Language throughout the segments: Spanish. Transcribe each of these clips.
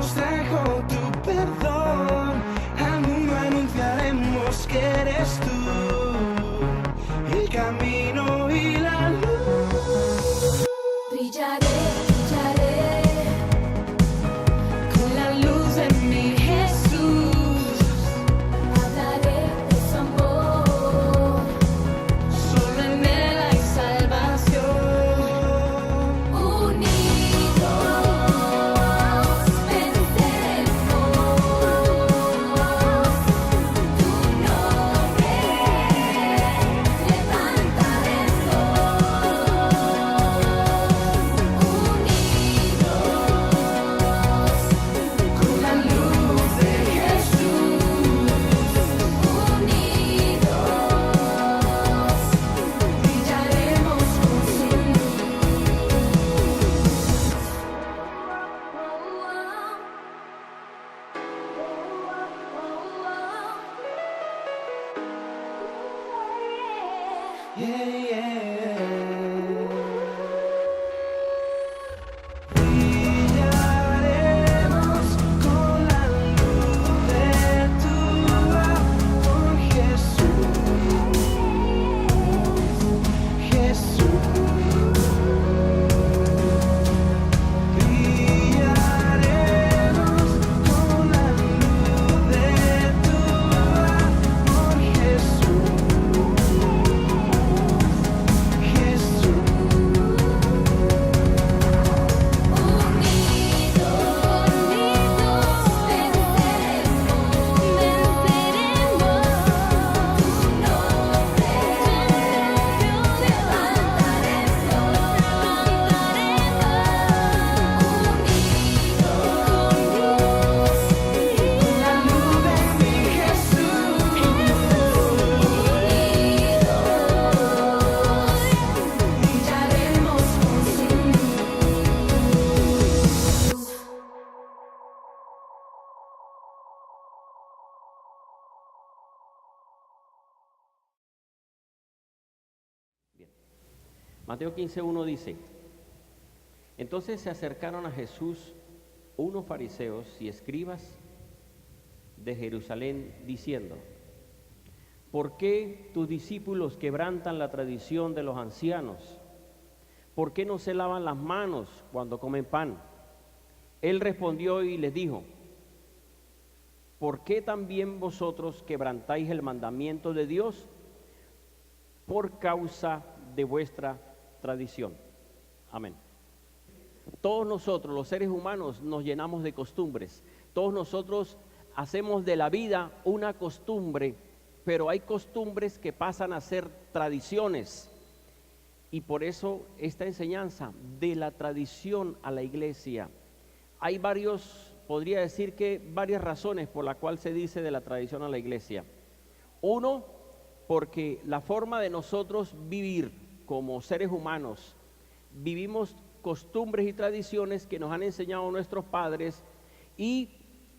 nos trajo tu perdón. Al mundo anunciaremos que eres tú el camino y la luz. Brillaré, brillaré con la luz de mi Jesús. Hablaré de su amor, solo en él hay salvación. Unidos venceremos, tu nombre levantaremos. Con la luz de Jesús, unidos, brillaremos con su luz. Yeah, yeah. Brillaremos con la luz de tu amor, Jesús, Jesús. Brillaremos con la luz de tu amor, Jesús, Jesús. Mateo 15:1 dice: entonces se acercaron a Jesús unos fariseos y escribas de Jerusalén diciendo: ¿por qué tus discípulos quebrantan la tradición de los ancianos? ¿Por qué no se lavan las manos cuando comen pan? Él respondió y les dijo: ¿por qué también vosotros quebrantáis el mandamiento de Dios? Por causa de vuestra tradición. Amén. Todos nosotros, los seres humanos, nos llenamos de costumbres. Todos nosotros hacemos de la vida una costumbre, pero hay costumbres que pasan a ser tradiciones. Y por eso esta enseñanza de la tradición a la iglesia. Hay podría decir que varias razones por las cuales se dice de la tradición a la iglesia. Uno, porque la forma de nosotros vivir como seres humanos, vivimos costumbres y tradiciones que nos han enseñado nuestros padres, y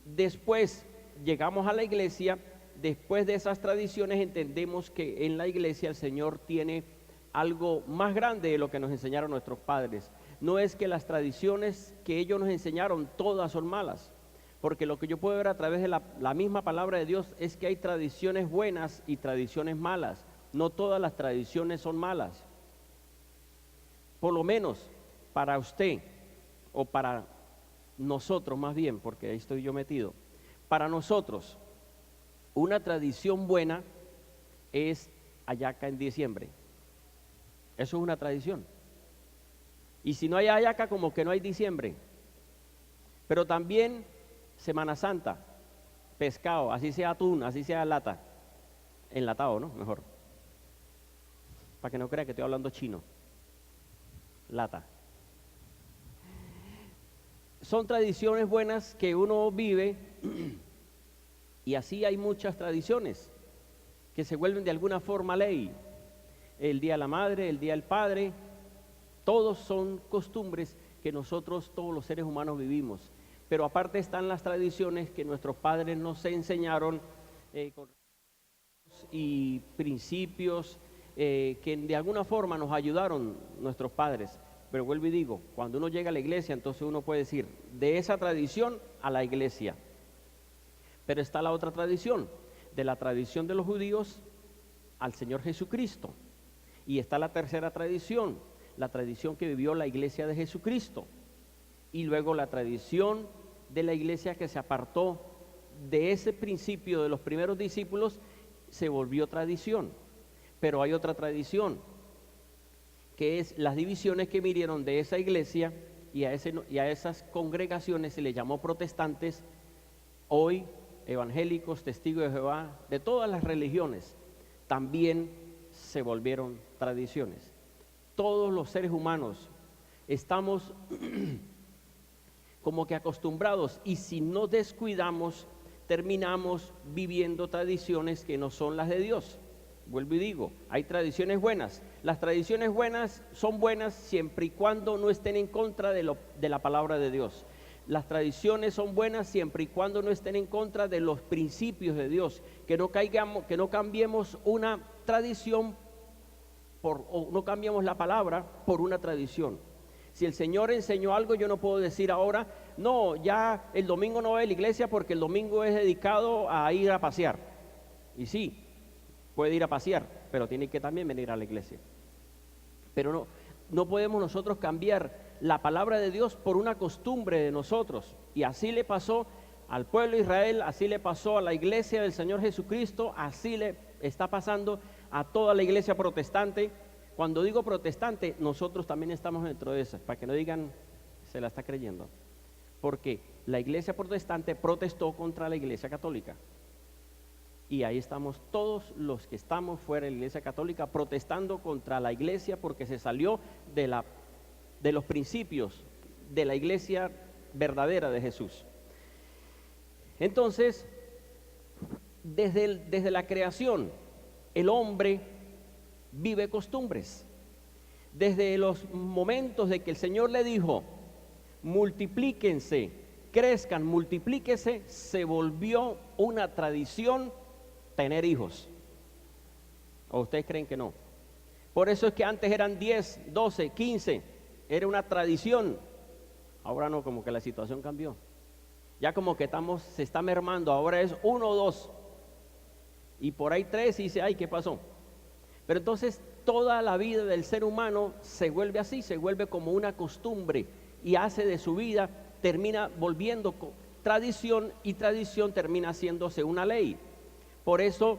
después llegamos a la iglesia. Después de esas tradiciones entendemos que en la iglesia el Señor tiene algo más grande de lo que nos enseñaron nuestros padres. No es que las tradiciones que ellos nos enseñaron todas son malas, porque lo que yo puedo ver a través de la misma palabra de Dios es que hay tradiciones buenas y tradiciones malas. No todas las tradiciones son malas. Por lo menos para usted, o para nosotros más bien, porque ahí estoy yo metido, para nosotros una tradición buena es hallaca en diciembre. Eso es una tradición. Y si no hay hallaca, como que no hay diciembre. Pero también Semana Santa, pescado, así sea atún, así sea lata, enlatado, ¿no? Mejor, para que no crea que estoy hablando chino. Lata. Son tradiciones buenas que uno vive, y así hay muchas tradiciones que se vuelven de alguna forma ley. El Día de la Madre, el Día del Padre, todos son costumbres que nosotros, todos los seres humanos, vivimos. Pero aparte están las tradiciones que nuestros padres nos enseñaron, y principios que de alguna forma nos ayudaron nuestros padres. Pero vuelvo y digo, cuando uno llega a la iglesia, entonces uno puede decir, de esa tradición a la iglesia. Pero está la otra tradición, de la tradición de los judíos al Señor Jesucristo. Y está la tercera tradición, la tradición que vivió la iglesia de Jesucristo. Y luego la tradición de la iglesia que se apartó de ese principio de los primeros discípulos, se volvió tradición. Pero hay otra tradición, que es las divisiones que vinieron de esa iglesia y a esas congregaciones se les llamó protestantes. Hoy evangélicos, testigos de Jehová, de todas las religiones, también se volvieron tradiciones. Todos los seres humanos estamos como que acostumbrados, y si no descuidamos, terminamos viviendo tradiciones que no son las de Dios. Vuelvo y digo, hay tradiciones buenas. Las tradiciones buenas son buenas siempre y cuando no estén en contra de la palabra de Dios. Las tradiciones son buenas siempre y cuando no estén en contra de los principios de Dios. Que no cambiemos una tradición o no cambiemos la palabra por una tradición. Si el Señor enseñó algo, yo no puedo decir ahora, no, ya el domingo no voy a la iglesia porque el domingo es dedicado a ir a pasear. Y sí, puede ir a pasear, pero tiene que también venir a la iglesia. Pero no podemos nosotros cambiar la palabra de Dios por una costumbre de nosotros. Y así le pasó al pueblo de Israel, así le pasó a la iglesia del Señor Jesucristo, así le está pasando a toda la iglesia protestante. Cuando digo protestante, nosotros también estamos dentro de esas, para que no digan, se la está creyendo. Porque la iglesia protestante protestó contra la iglesia católica. Y ahí estamos todos los que estamos fuera de la iglesia católica protestando contra la iglesia porque se salió de los principios de la iglesia verdadera de Jesús. Entonces, desde la creación, el hombre vive costumbres. Desde los momentos de que el Señor le dijo, multiplíquense, crezcan, multiplíquense, se volvió una tradición tener hijos. ¿O ustedes creen que no? Por eso es que antes eran 10, 12, 15, era una tradición. Ahora no, como que la situación cambió. Ya como que se está mermando, ahora es 1 o 2. Y por ahí 3 y dice, ay, ¿qué pasó? Pero entonces toda la vida del ser humano se vuelve así, se vuelve como una costumbre y hace de su vida, termina volviendo tradición y tradición termina haciéndose una ley. Por eso,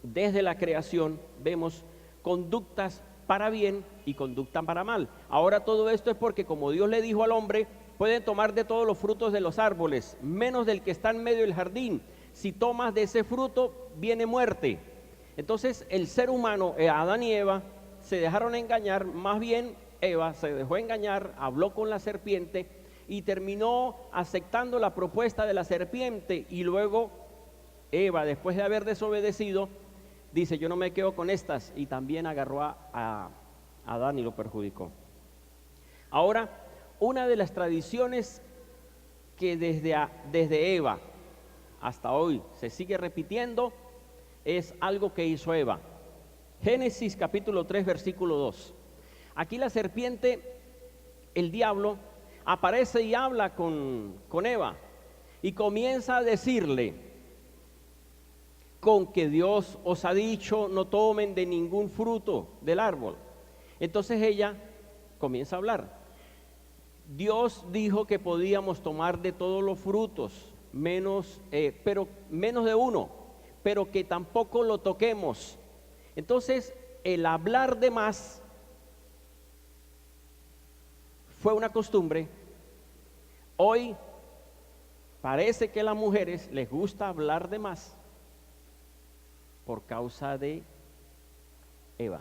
desde la creación vemos conductas para bien y conductas para mal. Ahora todo esto es porque como Dios le dijo al hombre, pueden tomar de todos los frutos de los árboles, menos del que está en medio del jardín. Si tomas de ese fruto, viene muerte. Entonces el ser humano, Adán y Eva, se dejaron engañar, más bien Eva se dejó engañar, habló con la serpiente y terminó aceptando la propuesta de la serpiente, y luego Eva, después de haber desobedecido, dice, yo no me quedo con estas, y también agarró a Adán y lo perjudicó. Ahora, una de las tradiciones que desde Eva hasta hoy se sigue repitiendo es algo que hizo Eva. Génesis capítulo 3 versículo 2. Aquí la serpiente, el diablo, aparece y habla con Eva y comienza a decirle, con que Dios os ha dicho no tomen de ningún fruto del árbol. Entonces ella comienza a hablar. Dios dijo que podíamos tomar de todos los frutos, menos de uno, pero que tampoco lo toquemos. Entonces el hablar de más fue una costumbre. Hoy parece que a las mujeres les gusta hablar de más por causa de Eva.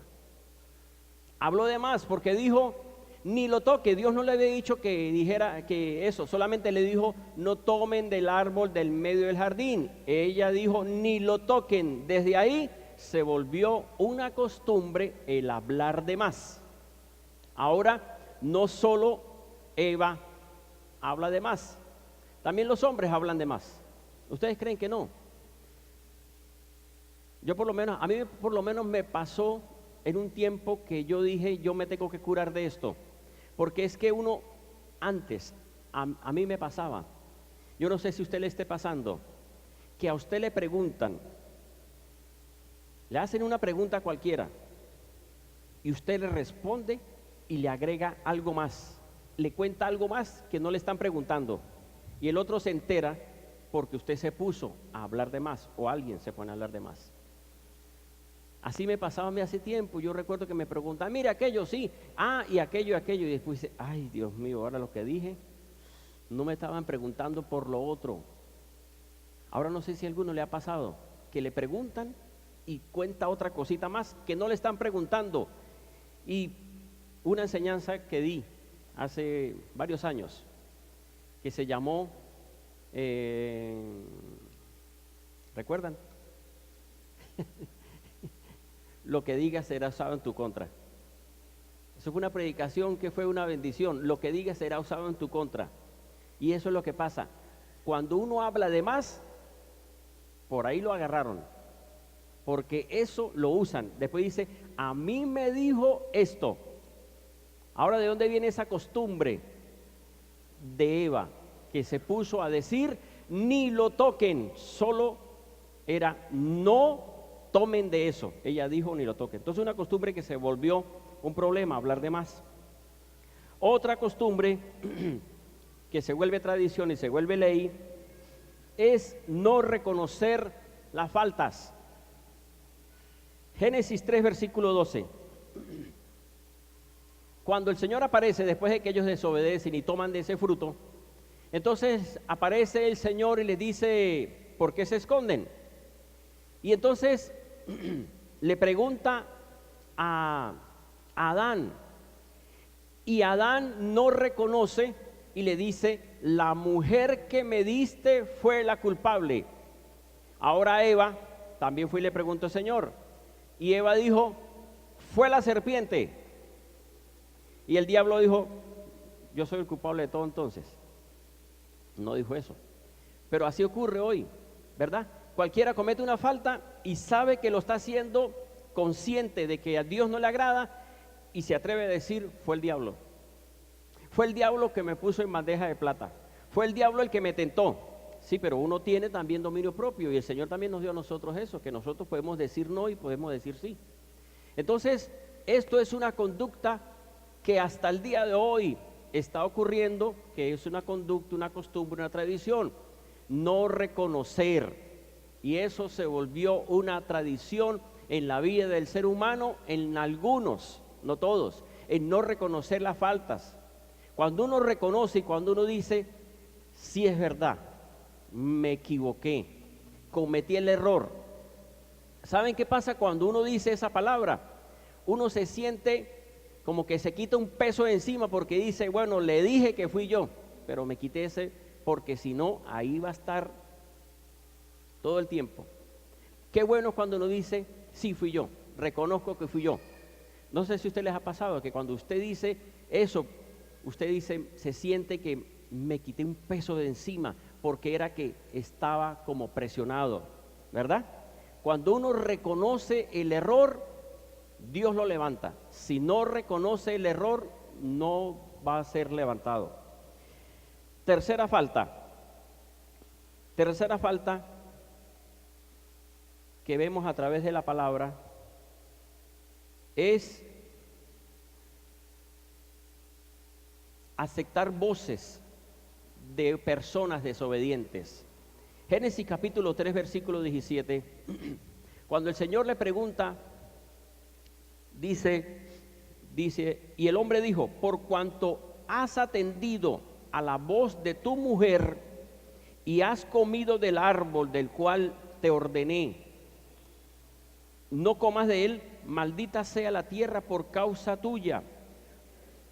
Habló de más porque dijo, ni lo toque. Dios no le había dicho que dijera que eso, solamente le dijo, no tomen del árbol del medio del jardín. Ella dijo, ni lo toquen. Desde ahí se volvió una costumbre el hablar de más. Ahora, no solo Eva habla de más, también los hombres hablan de más. ¿Ustedes creen que no? A mí por lo menos me pasó en un tiempo que yo dije, yo me tengo que curar de esto. Porque es que uno, antes, a mí me pasaba Yo no sé si a usted le esté pasando, que a usted le preguntan, le hacen una pregunta a cualquiera y usted le responde y le agrega algo más, le cuenta algo más que no le están preguntando y el otro se entera porque usted se puso a hablar de más o alguien se pone a hablar de más. Así me pasaba a mí hace tiempo. Yo recuerdo que me preguntaban, mira aquello, sí, y aquello, y después dice, ay Dios mío, ahora lo que dije, no me estaban preguntando por lo otro. Ahora no sé si a alguno le ha pasado, que le preguntan y cuenta otra cosita más que no le están preguntando. Y una enseñanza que di hace varios años, que se llamó, ¿recuerdan? Lo que digas será usado en tu contra. Eso fue una predicación que fue una bendición. Lo que digas será usado en tu contra. Y eso es lo que pasa. Cuando uno habla de más, por ahí lo agarraron. Porque eso lo usan. Después dice, a mí me dijo esto. Ahora, ¿de dónde viene esa costumbre? De Eva, que se puso a decir, ni lo toquen. Solo era, no tomen de eso. Ella dijo, ni lo toquen. Entonces una costumbre que se volvió un problema, hablar de más. Otra costumbre que se vuelve tradición y se vuelve ley es no reconocer las faltas. Génesis 3, versículo 12. Cuando el Señor aparece después de que ellos desobedecen y toman de ese fruto, entonces aparece el Señor y les dice, ¿por qué se esconden? Y entonces le pregunta a Adán, y Adán no reconoce y le dice, la mujer que me diste fue la culpable. Ahora Eva también fue y le preguntó al Señor, y Eva dijo, fue la serpiente. Y el diablo dijo, yo soy el culpable de todo entonces. No dijo eso, pero así ocurre hoy, ¿verdad? Cualquiera comete una falta y sabe que lo está haciendo consciente de que a Dios no le agrada y se atreve a decir, fue el diablo. Fue el diablo que me puso en bandeja de plata. Fue el diablo el que me tentó. Sí, pero uno tiene también dominio propio y el Señor también nos dio a nosotros eso, que nosotros podemos decir no y podemos decir sí. Entonces, esto es una conducta que hasta el día de hoy está ocurriendo, que es una conducta, una costumbre, una tradición. No reconocer. Y eso se volvió una tradición en la vida del ser humano, en algunos, no todos, en no reconocer las faltas. Cuando uno reconoce y cuando uno dice, sí es verdad, me equivoqué, cometí el error. ¿Saben qué pasa cuando uno dice esa palabra? Uno se siente como que se quita un peso de encima porque dice, bueno, le dije que fui yo, pero me quité ese, porque si no, ahí va a estar todo el tiempo. Qué bueno cuando uno dice, sí fui yo, reconozco que fui yo. No sé si a usted les ha pasado que cuando usted dice eso, usted dice, se siente que me quité un peso de encima porque era que estaba como presionado, ¿verdad? Cuando uno reconoce el error, Dios lo levanta. Si no reconoce el error, no va a ser levantado. Tercera falta que vemos a través de la palabra es aceptar voces de personas desobedientes. Génesis capítulo 3, versículo 17, cuando el Señor le pregunta, dice, y el hombre dijo, por cuanto has atendido a la voz de tu mujer y has comido del árbol del cual te ordené, no comas de él, maldita sea la tierra por causa tuya,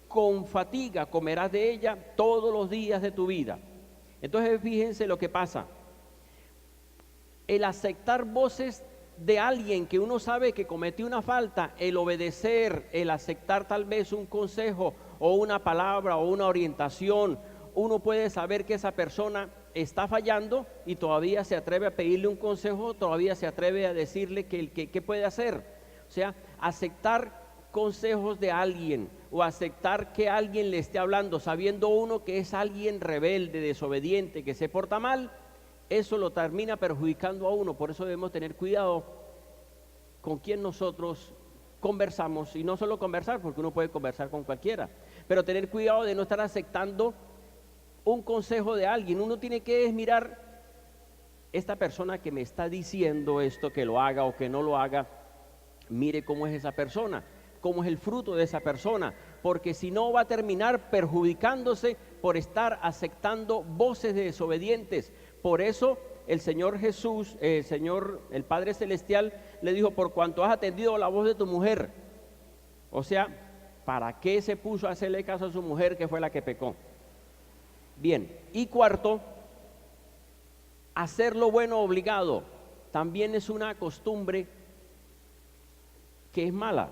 con fatiga comerás de ella todos los días de tu vida. Entonces fíjense lo que pasa, el aceptar voces de alguien que uno sabe que cometió una falta, el obedecer, el aceptar tal vez un consejo o una palabra o una orientación, uno puede saber que esa persona está fallando y todavía se atreve a pedirle un consejo, todavía se atreve a decirle que puede hacer. O sea, aceptar consejos de alguien o aceptar que alguien le esté hablando, sabiendo uno que es alguien rebelde, desobediente, que se porta mal, eso lo termina perjudicando a uno. Por eso debemos tener cuidado con quien nosotros conversamos, y no solo conversar, porque uno puede conversar con cualquiera, pero tener cuidado de no estar aceptando un consejo de alguien. Uno tiene que mirar, esta persona que me está diciendo esto, que lo haga o que no lo haga, mire cómo es esa persona, cómo es el fruto de esa persona, porque si no va a terminar perjudicándose por estar aceptando voces de desobedientes. Por eso el Señor Jesús, el Padre Celestial le dijo: por cuanto has atendido la voz de tu mujer. O sea, ¿para qué se puso a hacerle caso a su mujer, que fue la que pecó? Bien, y cuarto, hacer lo bueno obligado también es una costumbre que es mala.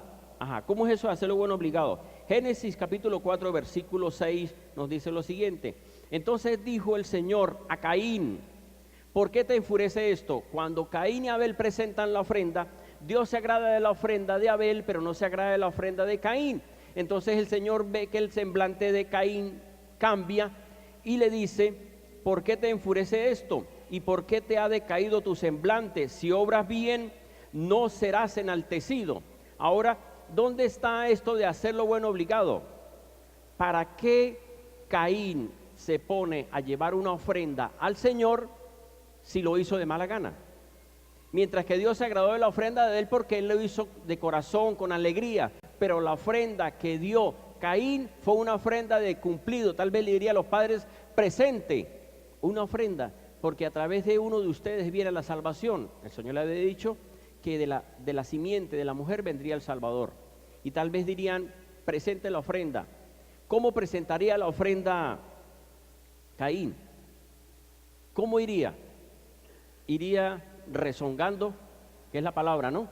¿Cómo es eso de hacer lo bueno obligado? Génesis capítulo 4 versículo 6 nos dice lo siguiente: entonces dijo el Señor a Caín: ¿por qué te enfurece esto? Cuando Caín y Abel presentan la ofrenda, Dios se agrada de la ofrenda de Abel, pero no se agrada de la ofrenda de Caín. Entonces el Señor ve que el semblante de Caín cambia y le dice: ¿por qué te enfurece esto? ¿Y por qué te ha decaído tu semblante? Si obras bien, no serás enaltecido. Ahora, ¿dónde está esto de hacer lo bueno obligado? ¿Para qué Caín se pone a llevar una ofrenda al Señor si lo hizo de mala gana? Mientras que Dios se agradó de la ofrenda de él porque él lo hizo de corazón, con alegría. Pero la ofrenda que dio Caín fue una ofrenda de cumplido. Tal vez le diría a los padres: presente una ofrenda, porque a través de uno de ustedes viene la salvación. El Señor le había dicho que de la simiente de la mujer vendría el Salvador. Y tal vez dirían: presente la ofrenda. ¿Cómo presentaría la ofrenda Caín? ¿Cómo iría? Iría rezongando, que es la palabra, ¿no?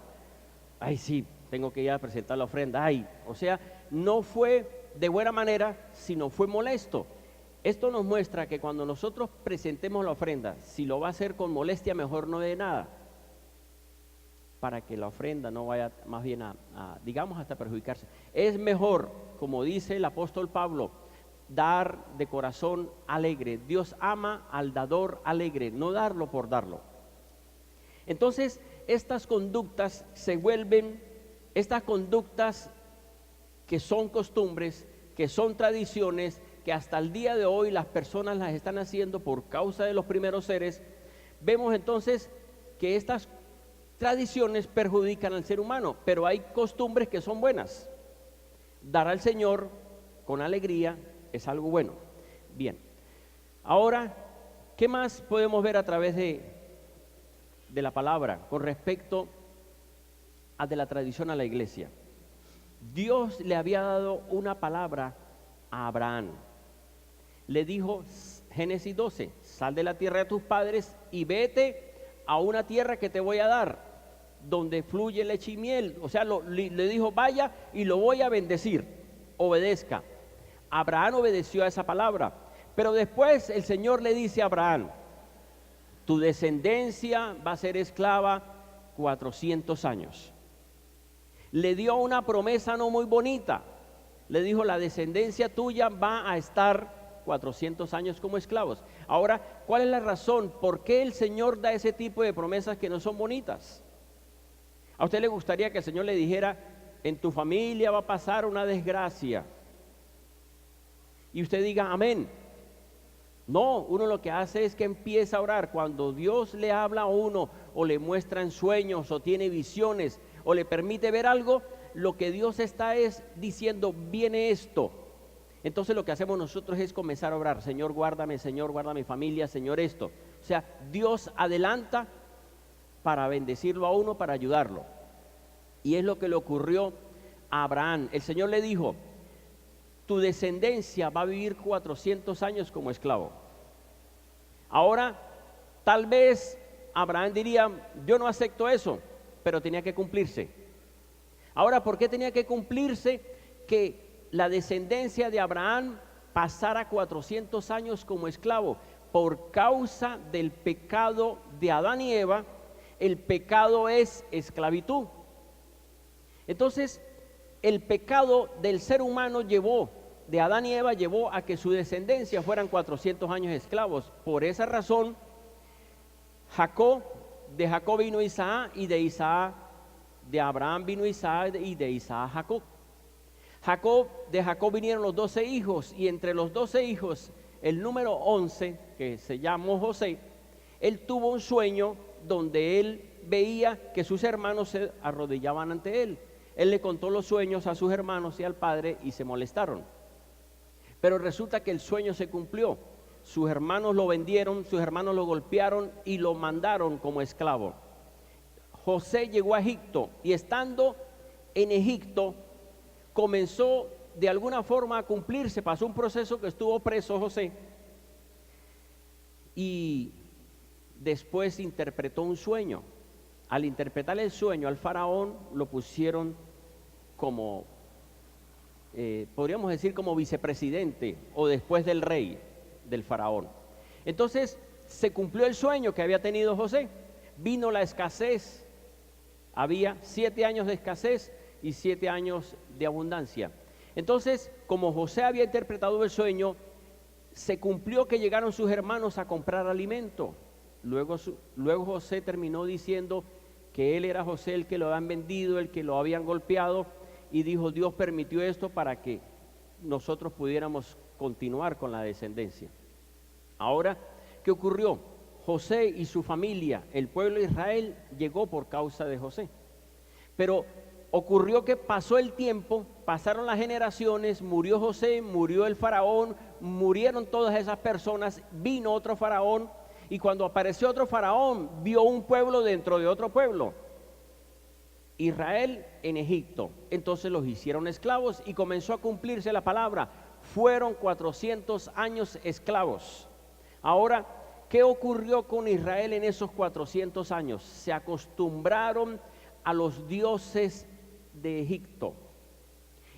Ay, sí, tengo que ir a presentar la ofrenda. Ay, o sea, no fue de buena manera, sino fue molesto. Esto nos muestra que cuando nosotros presentemos la ofrenda, si lo va a hacer con molestia, mejor no dé nada, para que la ofrenda no vaya más bien digamos, hasta perjudicarse. Es mejor, como dice el apóstol Pablo, dar de corazón alegre. Dios ama al dador alegre, no darlo por darlo. Entonces, estas conductas que son costumbres, que son tradiciones, que hasta el día de hoy las personas las están haciendo por causa de los primeros seres, vemos entonces que estas tradiciones perjudican al ser humano, pero hay costumbres que son buenas. Dar al Señor con alegría es algo bueno. Bien, ahora, ¿qué más podemos ver a través de la palabra con respecto a de la tradición a la iglesia? Dios le había dado una palabra a Abraham. Le dijo, Génesis 12, sal de la tierra de tus padres y vete a una tierra que te voy a dar, donde fluye leche y miel. O sea, le dijo: vaya y lo voy a bendecir, obedezca. Abraham obedeció a esa palabra, pero después el Señor le dice a Abraham: tu descendencia va a ser esclava 400 años. Le dio una promesa no muy bonita. Le dijo: la descendencia tuya va a estar 400 años como esclavos. Ahora, ¿cuál es la razón? ¿Por qué el Señor da ese tipo de promesas que no son bonitas? ¿A usted le gustaría que el Señor le dijera: en tu familia va a pasar una desgracia? Y usted diga amén. No, uno lo que hace es que empieza a orar. Cuando Dios le habla a uno, o le muestra en sueños, o tiene visiones, o le permite ver algo, lo que Dios está es diciendo: viene esto. Entonces lo que hacemos nosotros es comenzar a orar: Señor, guárdame, Señor, guarda mi familia, Señor, esto. O sea, Dios adelanta para bendecirlo a uno, para ayudarlo. Y es lo que le ocurrió a Abraham. El Señor le dijo: tu descendencia va a vivir 400 años como esclavo. Ahora, tal vez Abraham diría: yo no acepto eso, pero tenía que cumplirse. Ahora, ¿por qué tenía que cumplirse que la descendencia de Abraham pasara 400 años como esclavo? Por causa del pecado de Adán y Eva. El pecado es esclavitud. Entonces, el pecado del ser humano de Adán y Eva llevó a que su descendencia fueran 400 años esclavos. Por esa razón, de Jacob vino Isaac, y de Isaac, de Abraham vino Isaac, y de Isaac Jacob. De Jacob vinieron los 12 hijos, y entre los 12 hijos, el número 11, que se llamó José, él tuvo un sueño donde él veía que sus hermanos se arrodillaban ante él. Él le contó los sueños a sus hermanos y al padre y se molestaron. Pero resulta que el sueño se cumplió. Sus hermanos lo vendieron, sus hermanos lo golpearon y lo mandaron como esclavo. José llegó a Egipto y estando en Egipto comenzó de alguna forma a cumplirse. Pasó un proceso que estuvo preso José y después interpretó un sueño. Al interpretar el sueño al faraón lo pusieron como, podríamos decir como vicepresidente o después del rey del faraón. Entonces se cumplió el sueño que había tenido José. Vino la escasez, había 7 años de escasez y 7 años de abundancia. Entonces, como José había interpretado el sueño, se cumplió que llegaron sus hermanos a comprar alimento. Luego José terminó diciendo que él era José el que lo habían vendido, el que lo habían golpeado, y dijo: Dios permitió esto para que nosotros pudiéramos continuar con la descendencia. Ahora, ¿qué ocurrió? José y su familia, el pueblo de Israel, llegó por causa de José. Pero ocurrió que pasó el tiempo, pasaron las generaciones, murió José, murió el faraón, murieron todas esas personas, vino otro faraón, y cuando apareció otro faraón, vio un pueblo dentro de otro pueblo. Israel en Egipto. Entonces los hicieron esclavos y comenzó a cumplirse la palabra. Fueron 400 años esclavos. Ahora, ¿qué ocurrió con Israel en esos 400 años? Se acostumbraron a los dioses de Egipto.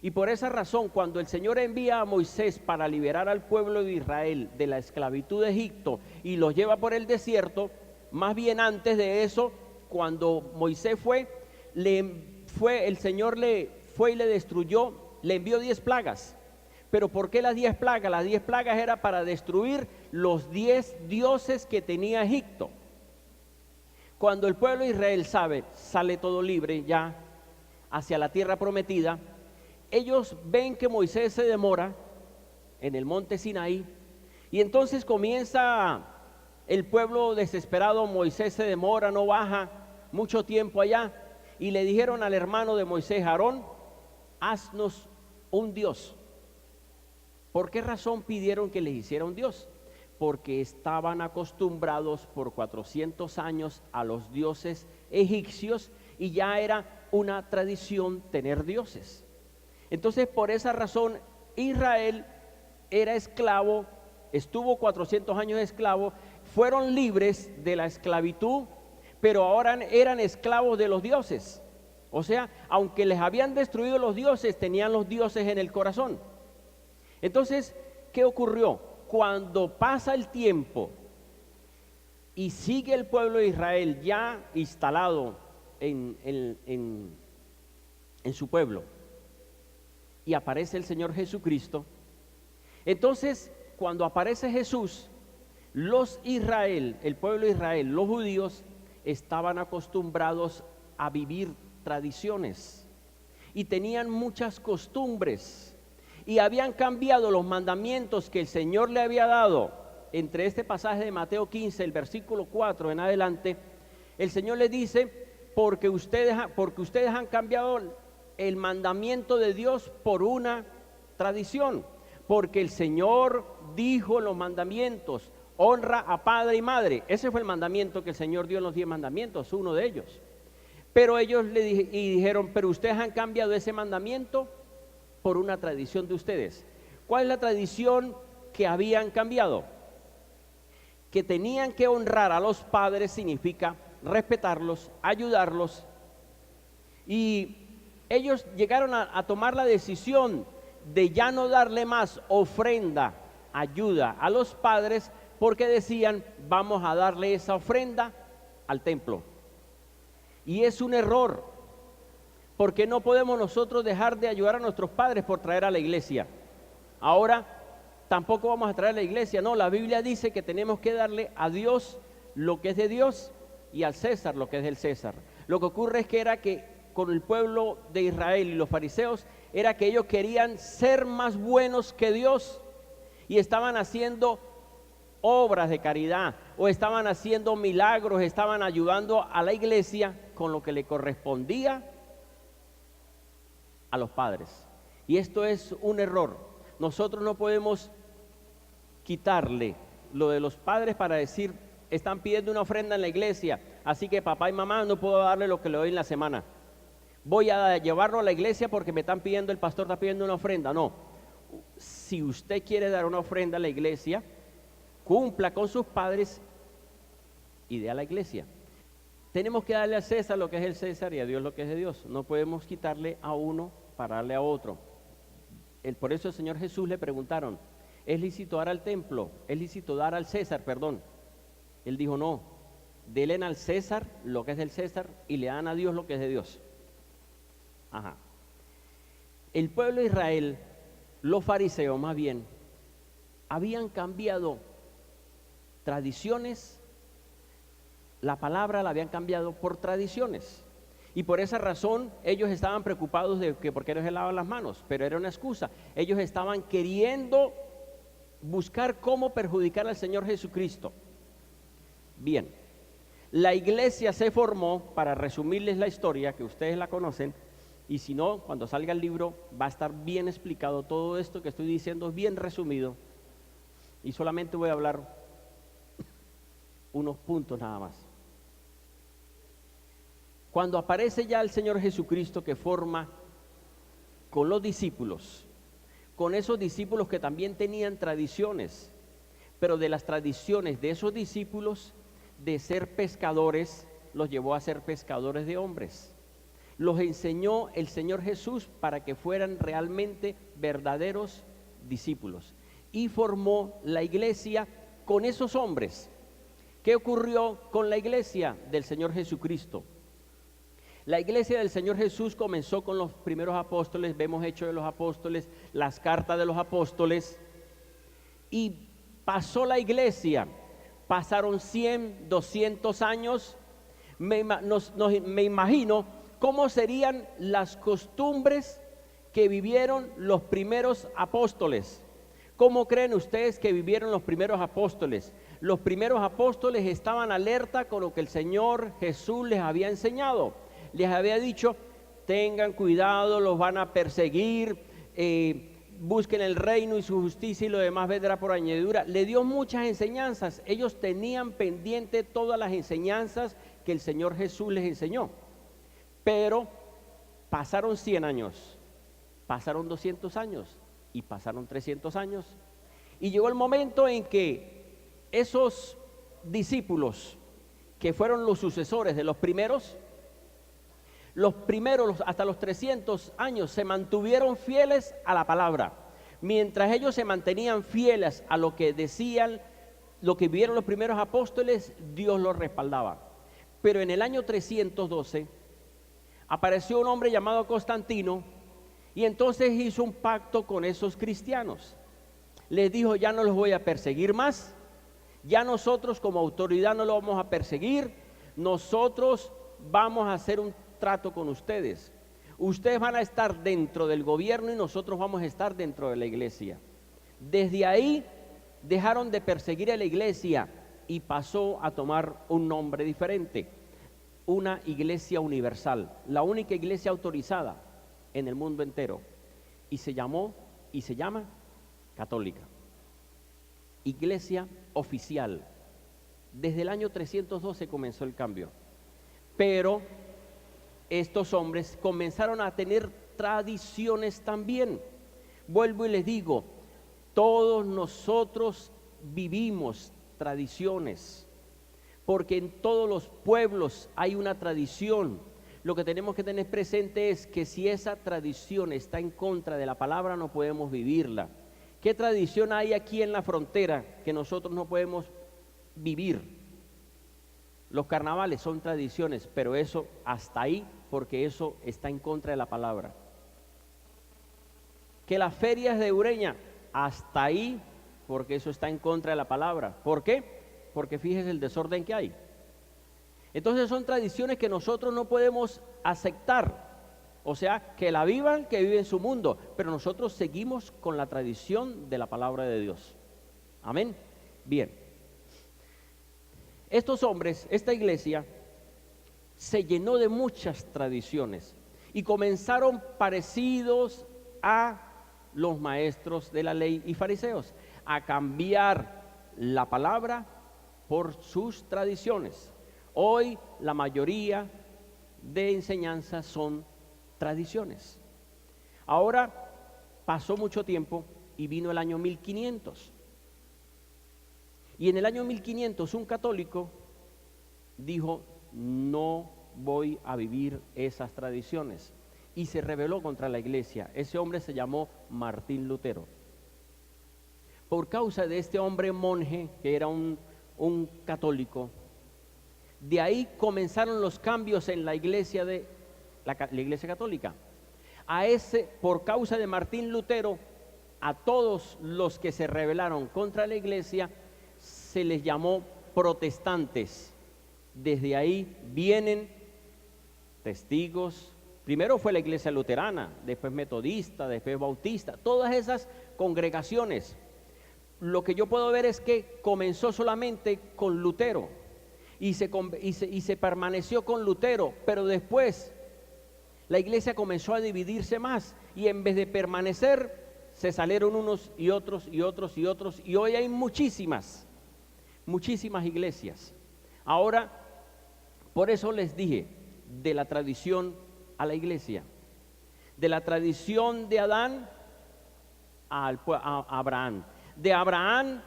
Y por esa razón, cuando el Señor envía a Moisés para liberar al pueblo de Israel de la esclavitud de Egipto y los lleva por el desierto, más bien antes de eso, cuando Moisés el Señor le fue y le destruyó, le envió 10 plagas. ¿Pero por qué las 10 plagas? Las 10 plagas era para destruir los 10 dioses que tenía Egipto. Cuando el pueblo de Israel sale todo libre ya hacia la tierra prometida, ellos ven que Moisés se demora en el monte Sinaí, y entonces comienza el pueblo desesperado. Moisés se demora, no baja mucho tiempo allá, y le dijeron al hermano de Moisés, Aarón: haznos un Dios. ¿Por qué razón pidieron que les hiciera un Dios? Porque estaban acostumbrados por 400 años a los dioses egipcios y ya era una tradición tener dioses. Entonces, por esa razón, Israel era esclavo, estuvo 400 años esclavo, fueron libres de la esclavitud, pero ahora eran esclavos de los dioses. O sea, aunque les habían destruido los dioses, tenían los dioses en el corazón. Entonces, ¿qué ocurrió? Cuando pasa el tiempo y sigue el pueblo de Israel ya instalado en su pueblo, y aparece el Señor Jesucristo, entonces cuando aparece Jesús, el pueblo de Israel, los judíos, estaban acostumbrados a vivir tradiciones y tenían muchas costumbres y habían cambiado los mandamientos que el Señor le había dado. Entre este pasaje de Mateo 15, el versículo 4 en adelante, el Señor le dice: porque ustedes han cambiado el mandamiento de Dios por una tradición, porque el Señor dijo en los mandamientos: honra a padre y madre. Ese fue el mandamiento que el Señor dio en los 10 mandamientos, uno de ellos. Pero ellos dijeron: pero ustedes han cambiado ese mandamiento por una tradición de ustedes. ¿Cuál es la tradición que habían cambiado? Que tenían que honrar a los padres, significa respetarlos, ayudarlos, y ellos llegaron a tomar la decisión de ya no darle más ofrenda, ayuda a los padres, porque decían: vamos a darle esa ofrenda al templo. Y es un error, ¿Por qué no podemos nosotros dejar de ayudar a nuestros padres por traer a la iglesia? Ahora tampoco vamos a traer a la iglesia. No, la Biblia dice que tenemos que darle a Dios lo que es de Dios y al César lo que es del César. Lo que ocurre es que era que con el pueblo de Israel y los fariseos era que ellos querían ser más buenos que Dios y estaban haciendo obras de caridad o estaban haciendo milagros, estaban ayudando a la iglesia con lo que le correspondía a los padres. Y esto es un error. Nosotros no podemos quitarle lo de los padres para decir, están pidiendo una ofrenda en la iglesia, así que papá y mamá no puedo darle lo que le doy en la semana. Voy a llevarlo a la iglesia porque me están pidiendo, el pastor está pidiendo una ofrenda. No, si usted quiere dar una ofrenda a la iglesia, cumpla con sus padres y dé a la iglesia. Tenemos que darle a César lo que es el César y a Dios lo que es de Dios. No podemos quitarle a uno para darle a otro. Por eso el Señor Jesús le preguntaron, ¿es lícito dar al templo? ¿Es lícito dar al César? Perdón. Él dijo, no, denle al César lo que es del César y le dan a Dios lo que es de Dios. Ajá. El pueblo de Israel, los fariseos más bien, habían cambiado tradiciones, la palabra la habían cambiado por tradiciones. Y por esa razón ellos estaban preocupados de que por qué no se lavan las manos, pero era una excusa. Ellos estaban queriendo buscar cómo perjudicar al Señor Jesucristo. Bien, la iglesia se formó, para resumirles la historia, que ustedes la conocen, y si no, cuando salga el libro va a estar bien explicado. Todo esto que estoy diciendo bien resumido, y solamente voy a hablar unos puntos nada más. Cuando aparece ya el Señor Jesucristo, que forma con los discípulos, con esos discípulos que también tenían tradiciones, pero de las tradiciones de esos discípulos de ser pescadores, los llevó a ser pescadores de hombres. Los enseñó el Señor Jesús para que fueran realmente verdaderos discípulos, y formó la iglesia con esos hombres. ¿Qué ocurrió con la iglesia del Señor Jesucristo? La iglesia del Señor Jesús comenzó con los primeros apóstoles, vemos Hechos de los Apóstoles, las cartas de los apóstoles, y pasó la iglesia, pasaron 100, 200 años, me imagino cómo serían las costumbres que vivieron los primeros apóstoles. ¿Cómo creen ustedes que vivieron los primeros apóstoles? Los primeros apóstoles estaban alerta con lo que el Señor Jesús les había enseñado. Les había dicho, tengan cuidado, los van a perseguir, busquen el reino y su justicia y lo demás vendrá por añadidura. Le dio muchas enseñanzas. Ellos tenían pendiente todas las enseñanzas que el Señor Jesús les enseñó. Pero pasaron 100 años, pasaron 200 años y pasaron 300 años. Y llegó el momento en que esos discípulos, que fueron los sucesores de los primeros hasta los 300 años se mantuvieron fieles a la palabra. Mientras ellos se mantenían fieles a lo que decían, lo que vivieron los primeros apóstoles, Dios los respaldaba. Pero en el año 312 apareció un hombre llamado Constantino, y entonces hizo un pacto con esos cristianos. Les dijo, ya no los voy a perseguir más, ya nosotros como autoridad no los vamos a perseguir, nosotros vamos a hacer un trato con ustedes. Ustedes van a estar dentro del gobierno y nosotros vamos a estar dentro de la iglesia. Desde ahí dejaron de perseguir a la iglesia y pasó a tomar un nombre diferente, una iglesia universal, la única iglesia autorizada en el mundo entero, y se llamó y se llama católica, iglesia oficial. Desde el año 312 comenzó el cambio, pero estos hombres comenzaron a tener tradiciones también. Vuelvo y les digo, todos nosotros vivimos tradiciones, porque en todos los pueblos hay una tradición. Lo que tenemos que tener presente es que si esa tradición está en contra de la palabra, no podemos vivirla. ¿Qué tradición hay aquí en la frontera que nosotros no podemos vivir? Los carnavales son tradiciones, pero eso hasta ahí porque eso está en contra de la palabra. Que las ferias de Ureña, hasta ahí, porque eso está en contra de la palabra. ¿Por qué? Porque fíjese el desorden que hay. Entonces son tradiciones que nosotros no podemos aceptar. O sea, que la vivan, que viven su mundo, pero nosotros seguimos con la tradición de la palabra de Dios. Amén. Bien. Estos hombres, esta iglesia, se llenó de muchas tradiciones y comenzaron parecidos a los maestros de la ley y fariseos, a cambiar la palabra por sus tradiciones. Hoy la mayoría de enseñanzas son tradiciones. Ahora pasó mucho tiempo y vino el año 1500. Y en el año 1500 un católico dijo: no voy a vivir esas tradiciones. Y se rebeló contra la iglesia. Ese hombre se llamó Martín Lutero. Por causa de este hombre monje, que era un católico, de ahí comenzaron los cambios en la iglesia la iglesia católica. Por causa de Martín Lutero, a todos los que se rebelaron contra la iglesia se les llamó protestantes. Desde ahí vienen testigos. Primero fue la iglesia luterana, después metodista, después bautista, todas esas congregaciones. Lo que yo puedo ver es que comenzó solamente con Lutero y se permaneció con Lutero, pero después la iglesia comenzó a dividirse más y en vez de permanecer se salieron unos y otros y otros y otros, y hoy hay muchísimas iglesias. Ahora, por eso les dije, de la tradición a la iglesia, de la tradición de Adán a Abraham, de Abraham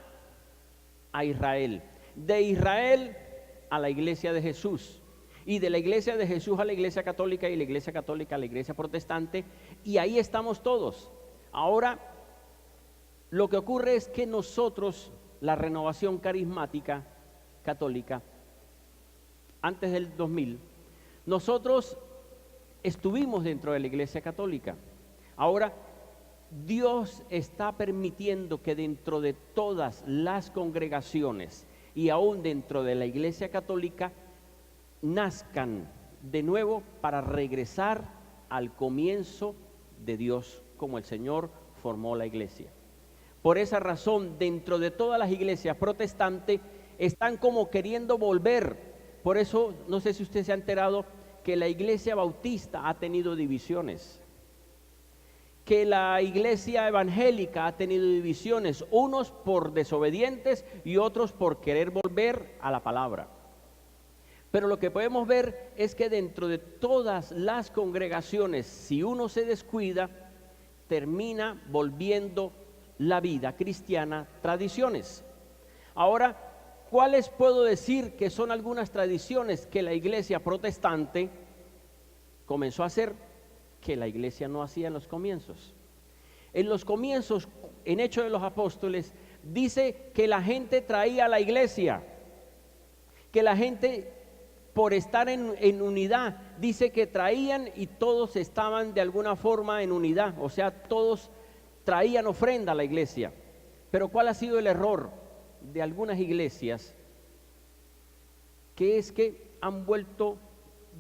a Israel, de Israel a la iglesia de Jesús, y de la iglesia de Jesús a la iglesia católica, y la iglesia católica a la iglesia protestante, y ahí estamos todos. Ahora, lo que ocurre es que nosotros, la renovación carismática católica, antes del 2000, nosotros estuvimos dentro de la iglesia católica. Ahora, Dios está permitiendo que dentro de todas las congregaciones y aún dentro de la iglesia católica nazcan de nuevo para regresar al comienzo de Dios, como el Señor formó la iglesia. Por esa razón, dentro de todas las iglesias protestantes están como queriendo volver. Por eso, no sé si usted se ha enterado que la iglesia bautista ha tenido divisiones, que la iglesia evangélica ha tenido divisiones, unos por desobedientes y otros por querer volver a la palabra. Pero lo que podemos ver es que dentro de todas las congregaciones, si uno se descuida, termina volviendo la vida cristiana tradiciones. Ahora, ¿cuáles puedo decir que son algunas tradiciones que la iglesia protestante comenzó a hacer que la iglesia no hacía en los comienzos? En los comienzos, en Hechos de los Apóstoles, dice que la gente traía a la iglesia, que la gente, por estar en unidad, dice que traían y todos estaban de alguna forma en unidad, o sea, todos traían ofrenda a la iglesia. Pero ¿cuál ha sido el error de algunas iglesias? Que es que han vuelto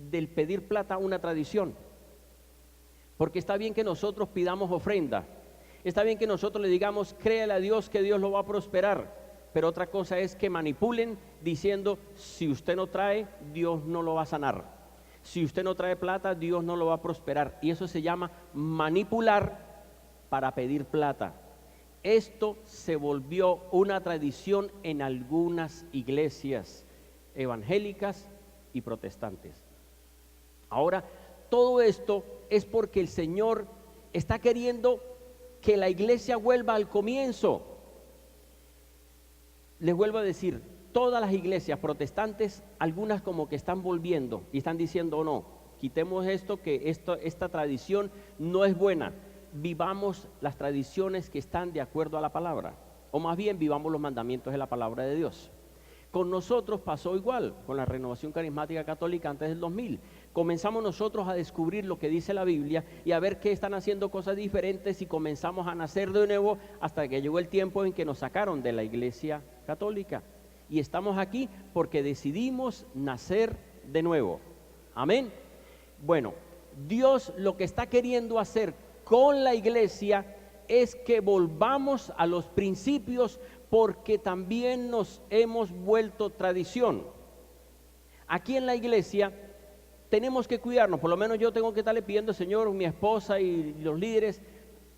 del pedir plata una tradición. Porque está bien que nosotros pidamos ofrenda, está bien que nosotros le digamos créale a Dios que Dios lo va a prosperar, pero otra cosa es que manipulen diciendo si usted no trae, Dios no lo va a sanar, si usted no trae plata, Dios no lo va a prosperar, y eso se llama manipular para pedir plata. Esto se volvió una tradición en algunas iglesias evangélicas y protestantes. Ahora, todo esto es porque el Señor está queriendo que la iglesia vuelva al comienzo. Les vuelvo a decir, todas las iglesias protestantes, algunas como que están volviendo y están diciendo no, quitemos esto, que esta tradición no es buena. Vivamos las tradiciones que están de acuerdo a la palabra, o más bien vivamos los mandamientos de la palabra de Dios. Con nosotros pasó igual, con la Renovación Carismática Católica antes del 2000. Comenzamos nosotros a descubrir lo que dice la Biblia y a ver que están haciendo cosas diferentes y comenzamos a nacer de nuevo hasta que llegó el tiempo en que nos sacaron de la Iglesia Católica. Y estamos aquí porque decidimos nacer de nuevo. Amén. Bueno, Dios lo que está queriendo hacer con la iglesia es que volvamos a los principios, porque también nos hemos vuelto tradición. Aquí en la iglesia tenemos que cuidarnos, por lo menos yo tengo que estarle pidiendo al Señor, mi esposa y los líderes,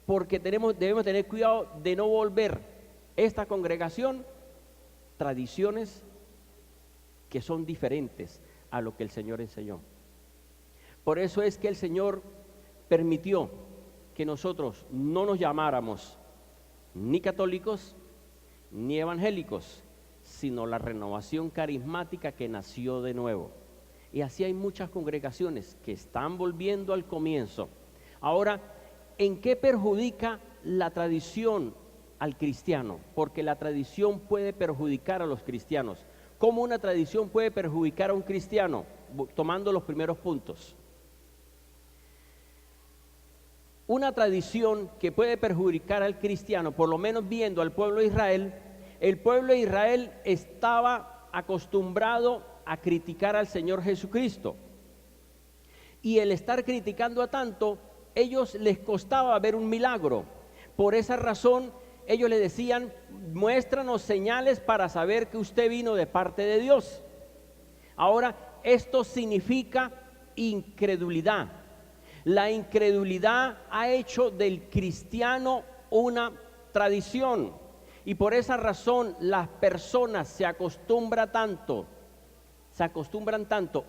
porque debemos tener cuidado de no volver esta congregación tradiciones que son diferentes a lo que el Señor enseñó. Por eso es que el Señor permitió que nosotros no nos llamáramos ni católicos ni evangélicos, sino la Renovación Carismática que nació de nuevo. Y así hay muchas congregaciones que están volviendo al comienzo. Ahora, ¿en qué perjudica la tradición al cristiano? Porque la tradición puede perjudicar a los cristianos. ¿Cómo una tradición puede perjudicar a un cristiano? Tomando los primeros puntos. Una tradición que puede perjudicar al cristiano, por lo menos viendo al pueblo de Israel, el pueblo de Israel estaba acostumbrado a criticar al Señor Jesucristo. Y el estar criticando a tanto, ellos les costaba ver un milagro. Por esa razón, ellos le decían: muéstranos señales para saber que usted vino de parte de Dios. Ahora, esto significa incredulidad. La incredulidad ha hecho del cristiano una tradición, y por esa razón las personas se acostumbran tanto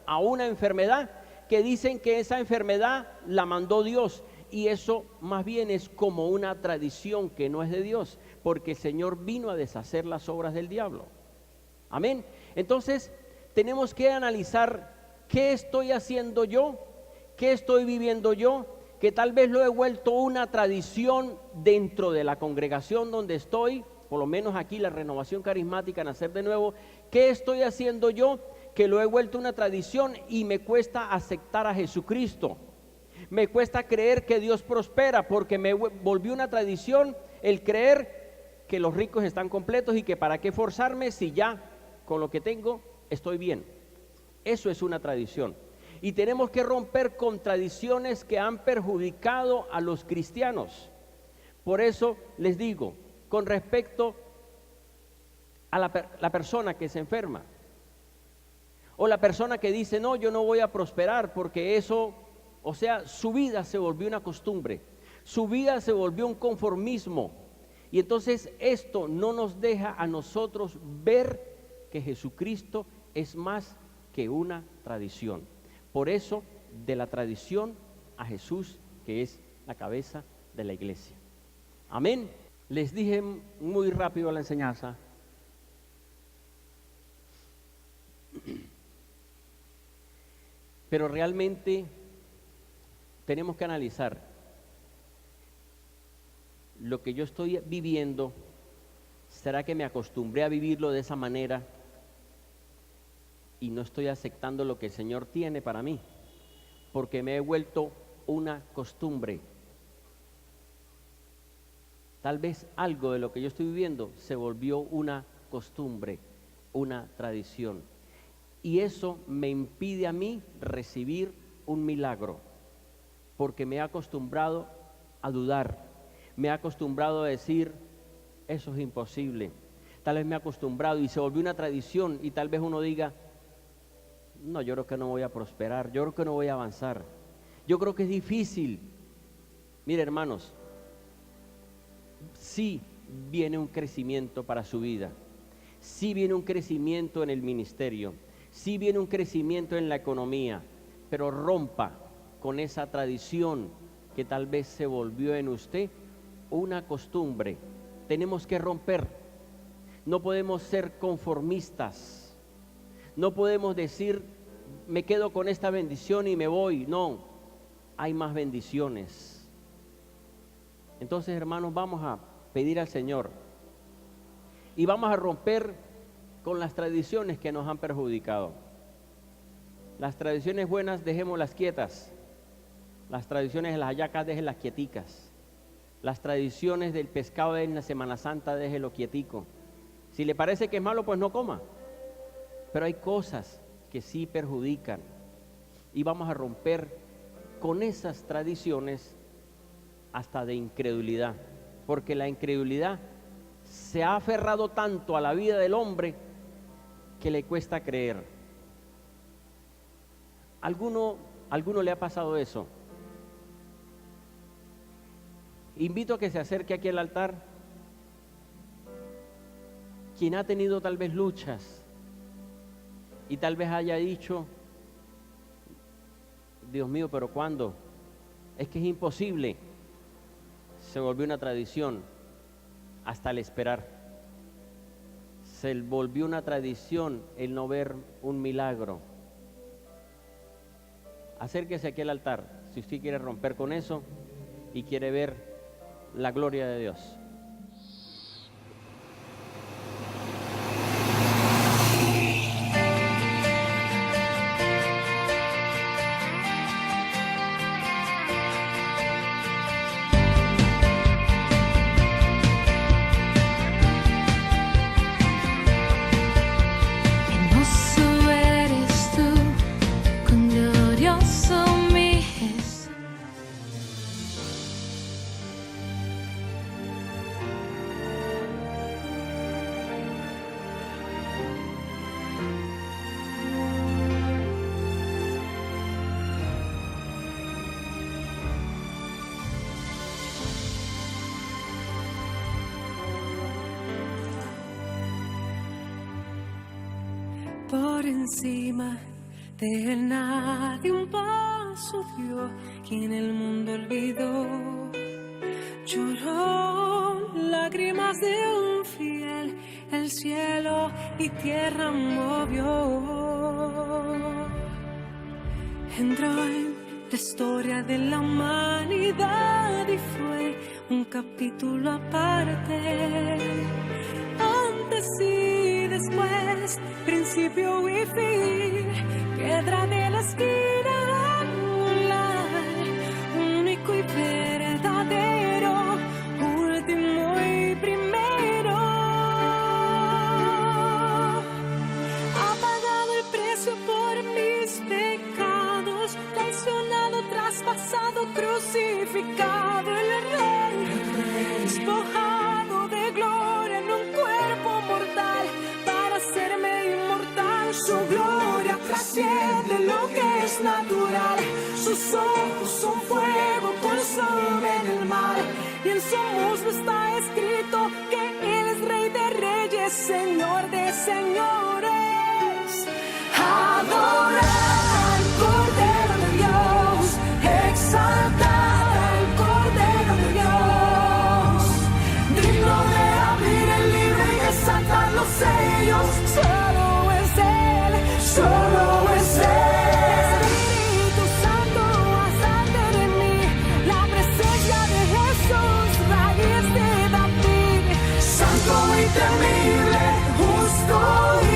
a una enfermedad que dicen que esa enfermedad la mandó Dios, y eso más bien es como una tradición que no es de Dios, porque el Señor vino a deshacer las obras del diablo. Amén. Entonces tenemos que analizar qué estoy haciendo yo, qué estoy viviendo yo, que tal vez lo he vuelto una tradición dentro de la congregación donde estoy, por lo menos aquí la Renovación Carismática, nacer de nuevo. ¿Qué estoy haciendo yo que lo he vuelto una tradición y me cuesta aceptar a Jesucristo? Me cuesta creer que Dios prospera, porque me volvió una tradición el creer que los ricos están completos y que para qué forzarme si ya con lo que tengo estoy bien. Eso es una tradición. Y tenemos que romper con tradiciones que han perjudicado a los cristianos. Por eso les digo, con respecto a la persona que se enferma, o la persona que dice: no, yo no voy a prosperar porque eso, o sea, su vida se volvió una costumbre, su vida se volvió un conformismo, y entonces esto no nos deja a nosotros ver que Jesucristo es más que una tradición. Por eso, de la tradición a Jesús, que es la cabeza de la iglesia. Amén. Les dije muy rápido la enseñanza. Pero realmente tenemos que analizar lo que yo estoy viviendo. ¿Será que me acostumbré a vivirlo de esa manera y no estoy aceptando lo que el Señor tiene para mí? Porque me he vuelto una costumbre. Tal vez algo de lo que yo estoy viviendo se volvió una costumbre, una tradición. Y eso me impide a mí recibir un milagro, porque me he acostumbrado a dudar, me he acostumbrado a decir: eso es imposible. Tal vez me he acostumbrado y se volvió una tradición, y tal vez uno diga: no, yo creo que no voy a prosperar, yo creo que no voy a avanzar, yo creo que es difícil. Mire, hermanos, sí viene un crecimiento para su vida, sí viene un crecimiento en el ministerio, sí viene un crecimiento en la economía, pero rompa con esa tradición que tal vez se volvió en usted una costumbre. Tenemos que romper. No podemos ser conformistas. No podemos decir: me quedo con esta bendición y me voy. No, hay más bendiciones. Entonces, hermanos, vamos a pedir al Señor y vamos a romper con las tradiciones que nos han perjudicado. Las tradiciones buenas dejémoslas quietas. Las tradiciones de las hallacas déjenlas quieticas. Las tradiciones del pescado en la Semana Santa déjelo quietico. Si le parece que es malo, pues no coma. Pero hay cosas que sí perjudican y vamos a romper con esas tradiciones hasta de incredulidad, porque la incredulidad se ha aferrado tanto a la vida del hombre que le cuesta creer. ¿Alguno le ha pasado eso? Invito a que se acerque aquí al altar quien ha tenido tal vez luchas y tal vez haya dicho: Dios mío, pero ¿cuándo? Es que es imposible. Se volvió una tradición hasta el esperar. Se volvió una tradición el no ver un milagro. Acérquese aquí al altar si usted quiere romper con eso y quiere ver la gloria de Dios. Hermoso eres tú, con glorioso mi Jesús. Por encima de él nadie un paso dio, quien el mundo olvidó. Lloró lágrimas de un fiel, el cielo y tierra movió. Entró en la historia de la humanidad y fue un capítulo aparte. Antes y después, principio y fin, piedra de la esquina angular, único y verdadero, último y primero. Ha pagado el precio por mis pecados, traicionado, traspasado, crucificado, el rey, despojado de gloria en un cuerpo mortal para hacerme inmortal. Su gloria trasciende lo que es natural, sus ojos son fuego, consumen el mar, y en su muslo está escrito que Él es Rey de reyes, Señor de señores. Adorar al Cordero de Dios, exaltar al Cordero de Dios, digno de abrir el libro y desatar los sellos. Solo es Él, solo es Él. Espíritu Santo, haz de mí la presencia de Jesús, raíz de David, santo y temible, justo y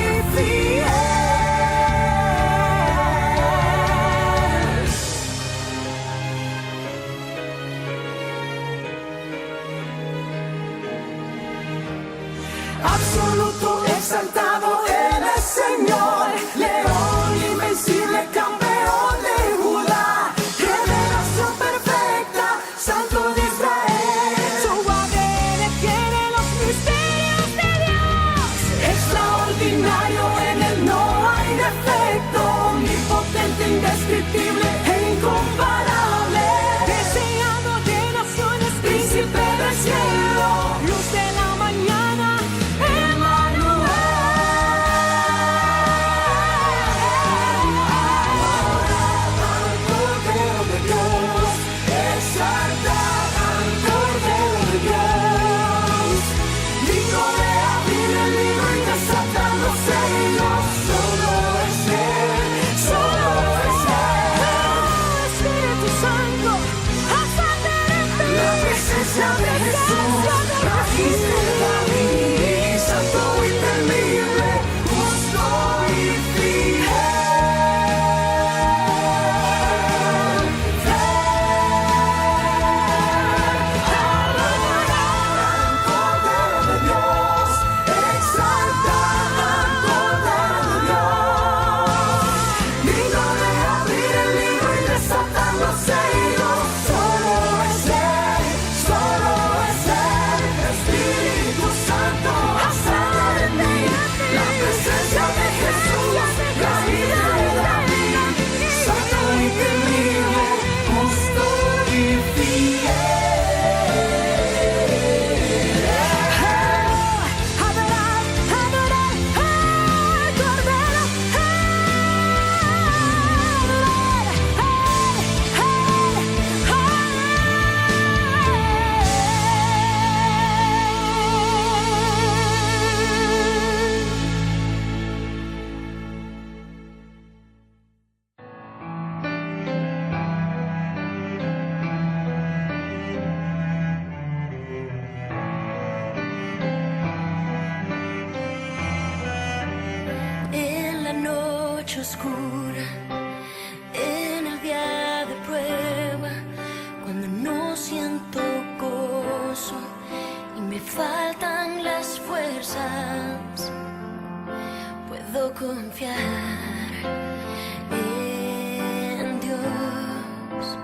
oscura, en el día de prueba, cuando no siento gozo y me faltan las fuerzas, puedo confiar en Dios,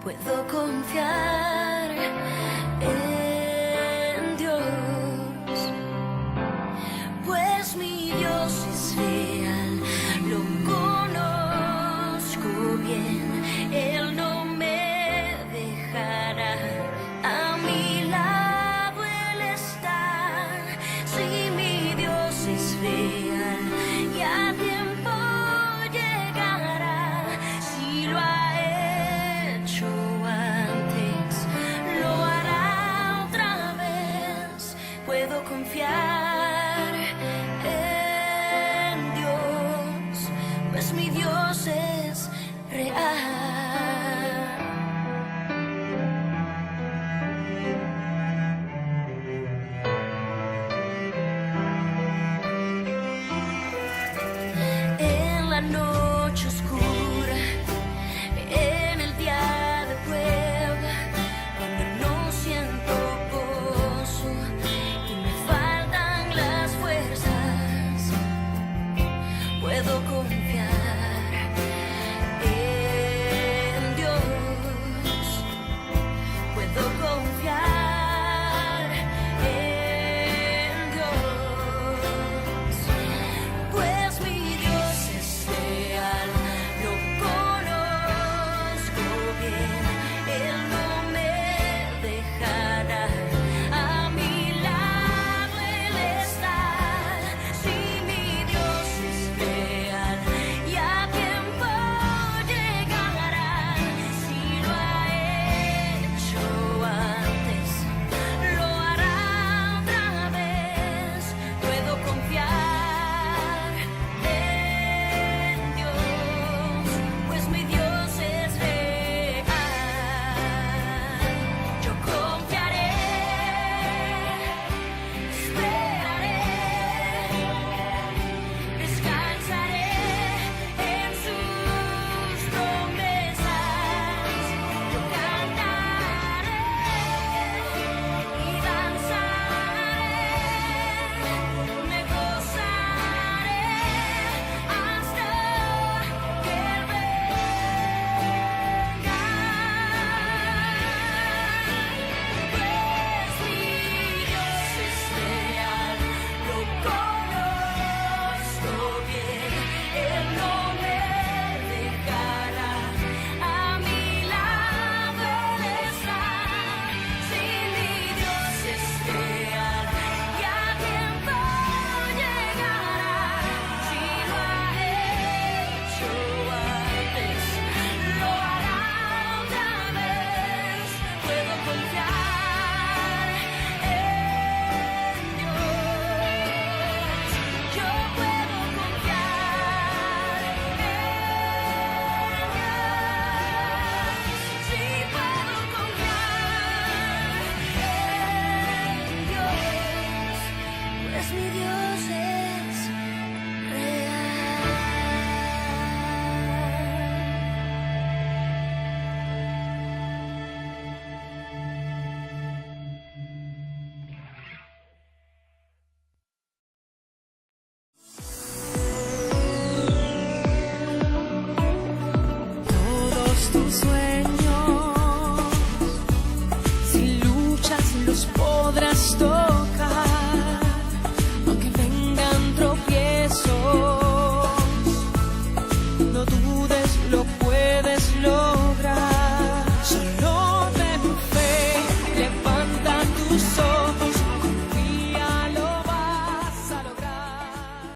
puedo confiar en Dios, pues mi Dios es real, lo conozco bien, Él no me dejará, a mi lado Él está, si mi Dios es real, y a tiempo llegará, si lo ha hecho antes, lo hará otra vez, puedo confiar en Dios, pues mi Dios es real.